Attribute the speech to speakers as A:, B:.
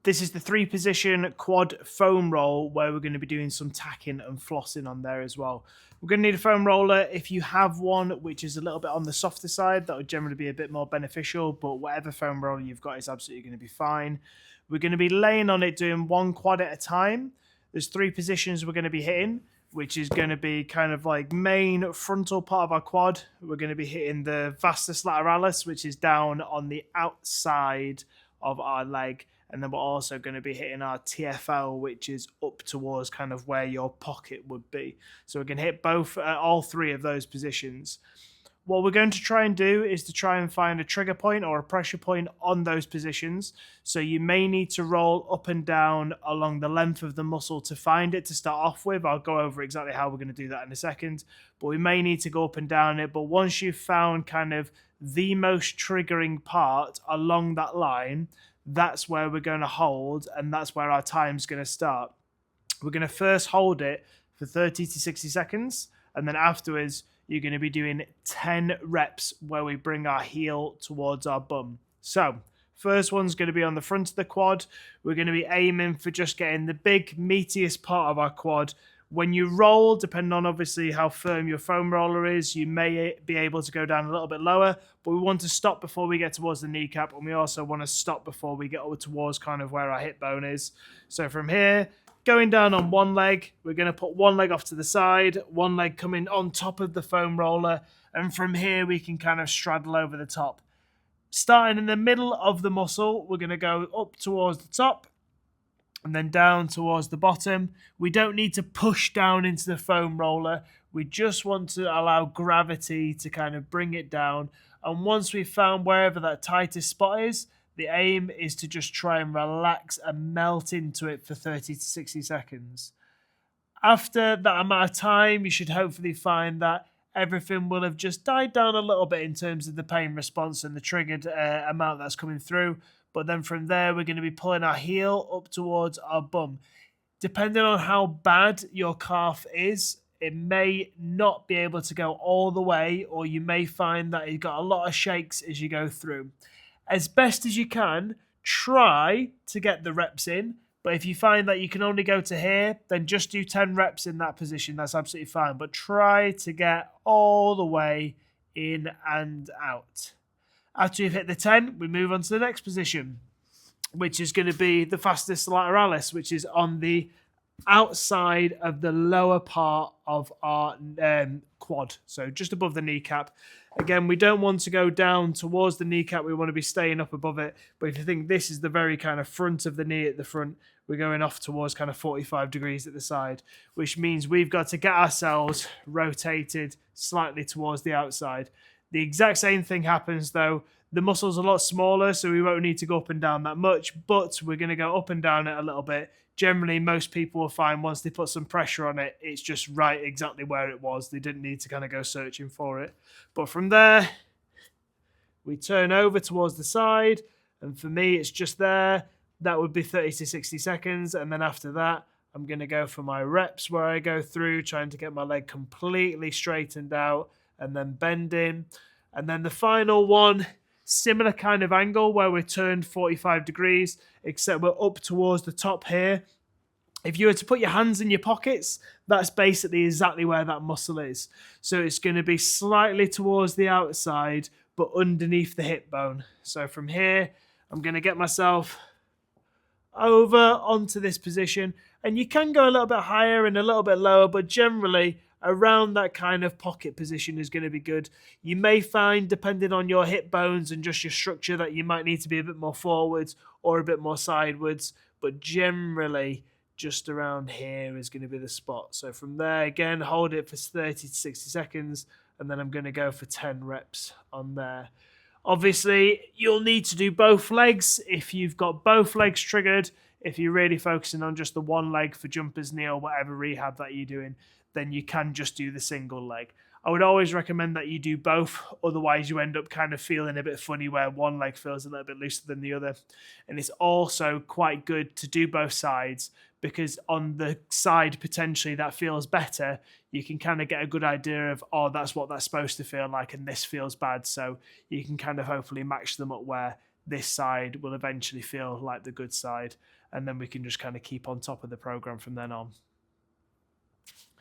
A: This is the 3-position quad foam roll where we're going to be doing some tacking and flossing on there as well. We're going to need a foam roller. If you have one which is a little bit on the softer side, that would generally be a bit more beneficial, but whatever foam roller you've got is absolutely going to be fine. We're going to be laying on it doing one quad at a time. There's 3 positions we're going to be hitting, which is going to be kind of like main frontal part of our quad. We're going to be hitting the vastus lateralis, which is down on the outside of our leg. And then we're also going to be hitting our TFL, which is up towards kind of where your pocket would be. So we can hit all 3 of those positions. What we're going to try and do is to try and find a trigger point or a pressure point on those positions. So you may need to roll up and down along the length of the muscle to find it to start off with. I'll go over exactly how we're going to do that in a second. But we may need to go up and down it. But once you've found kind of the most triggering part along that line, that's where we're going to hold, and that's where our time's going to start. We're going to first hold it for 30 to 60 seconds, and then afterwards, you're going to be doing 10 reps where we bring our heel towards our bum. So, first one's going to be on the front of the quad. We're going to be aiming for just getting the big, meatiest part of our quad. When you roll, depending on obviously how firm your foam roller is, you may be able to go down a little bit lower, but we want to stop before we get towards the kneecap, and we also want to stop before we get over towards kind of where our hip bone is. So from here, going down on one leg, we're going to put one leg off to the side, one leg coming on top of the foam roller, and from here we can kind of straddle over the top. Starting in the middle of the muscle, we're going to go up towards the top, and then down towards the bottom. We don't need to push down into the foam roller. We just want to allow gravity to kind of bring it down. And once we've found wherever that tightest spot is, the aim is to just try and relax and melt into it for 30 to 60 seconds. After that amount of time, you should hopefully find that everything will have just died down a little bit in terms of the pain response and the triggered amount that's coming through. But then from there, we're going to be pulling our heel up towards our bum. Depending on how bad your calf is, it may not be able to go all the way, or you may find that you've got a lot of shakes as you go through. As best as you can, try to get the reps in. But if you find that you can only go to here, then just do 10 reps in that position. That's absolutely fine. But try to get all the way in and out. After you've hit the 10, we move on to the next position, which is going to be the vastus lateralis, which is on the outside of the lower part of our quad, so just above the kneecap. Again, we don't want to go down towards the kneecap. We want to be staying up above it. But if you think this is the very kind of front of the knee at the front, we're going off towards kind of 45 degrees at the side, which means we've got to get ourselves rotated slightly towards the outside. The exact same thing happens though. The muscle's a lot smaller, so we won't need to go up and down that much, but we're going to go up and down it a little bit. Generally, most people will find once they put some pressure on it, it's just right exactly where it was. They didn't need to kind of go searching for it. But from there, we turn over towards the side, and for me, it's just there. That would be 30 to 60 seconds, and then after that, I'm going to go for my reps where I go through, trying to get my leg completely straightened out, and then bending. And then the final one, similar kind of angle where we're turned 45 degrees, except we're up towards the top here. If you were to put your hands in your pockets, that's basically exactly where that muscle is. So it's going to be slightly towards the outside, but underneath the hip bone. So from here, I'm going to get myself over onto this position. And you can go a little bit higher and a little bit lower, but generally around that kind of pocket position is going to be good. You may find, depending on your hip bones and just your structure, that you might need to be a bit more forwards or a bit more sidewards, but generally just around here is going to be the spot. So from there, again, hold it for 30 to 60 seconds, and then I'm going to go for 10 reps on there. Obviously, you'll need to do both legs if you've got both legs triggered. If you're really focusing on just the one leg for jumper's knee or whatever rehab that you're doing, then you can just do the single leg. I would always recommend that you do both, otherwise you end up kind of feeling a bit funny where one leg feels a little bit looser than the other. And it's also quite good to do both sides, because on the side potentially that feels better, you can kind of get a good idea of, oh, that's what that's supposed to feel like and this feels bad. So you can kind of hopefully match them up where this side will eventually feel like the good side, and then we can just kind of keep on top of the program from then on.